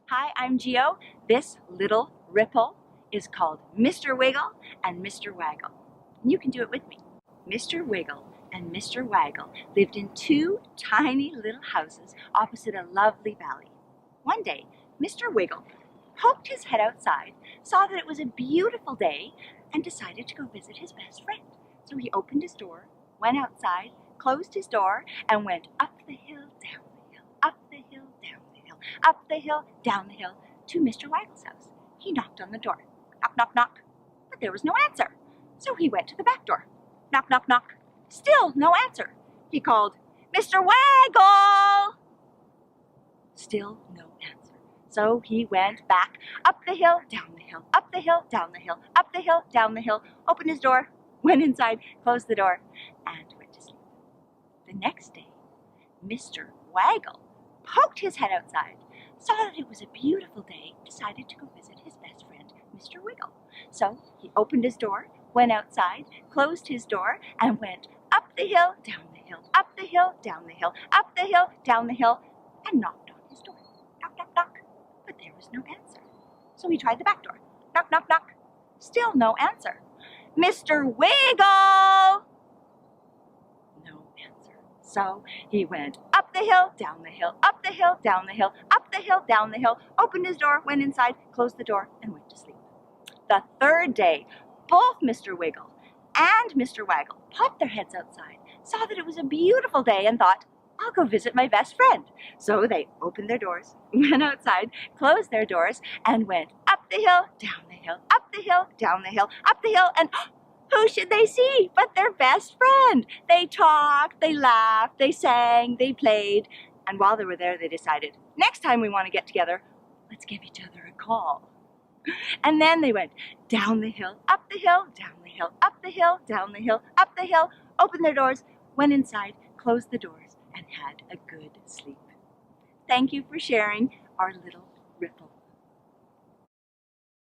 Hi, I'm Geo. This little ripple is called Mr. Wiggle and Mr. Waggle. And you can do it with me. Mr. Wiggle and Mr. Waggle lived in two tiny little houses opposite a lovely valley. One day, Mr. Wiggle poked his head outside, saw that it was a beautiful day, and decided to go visit his best friend. So he opened his door, went outside, closed his door, and went up the hill, down the hill, up the hill, down the hill, up the hill, down the hill, to Mr. Waggle's house. He knocked on the door. Knock, knock, knock. But there was no answer. So he went to the back door. Knock, knock, knock. Still no answer. He called, "Mr. Waggle!" Still no answer. So he went back up the hill, down the hill, up the hill, down the hill, up the hill, down the hill, opened his door, went inside, closed the door, and went to sleep. The next day, Mr. Waggle poked his head outside, saw that it was a beautiful day, decided to go visit his best friend, Mr. Wiggle. So he opened his door, went outside, closed his door, and went up the hill, down the hill, up the hill, down the hill, up the hill, down the hill, and knocked on his door. Knock, knock, knock. But there was no answer. So he tried the back door. Knock, knock, knock. Still no answer. "Mr. Wiggle!" No answer. So he went up the hill, down the hill, up the hill, down the hill, up the hill, down the hill, opened his door, went inside, closed the door, and went to sleep. The third day, both Mr. Wiggle and Mr. Waggle popped their heads outside, saw that it was a beautiful day, and thought, "I'll go visit my best friend." So they opened their doors, went outside, closed their doors, and went up the hill, down the hill, up the hill, down the hill, up the hill, and who should they see but their best friend? They talked, they laughed, they sang, they played, and while they were there, they decided, next time we want to get together, let's give each other a call. And then they went down the hill, up the hill, down the hill, up the hill, down the hill, up the hill, opened their doors, went inside, closed the doors, and had a good sleep. Thank you for sharing our little ripple.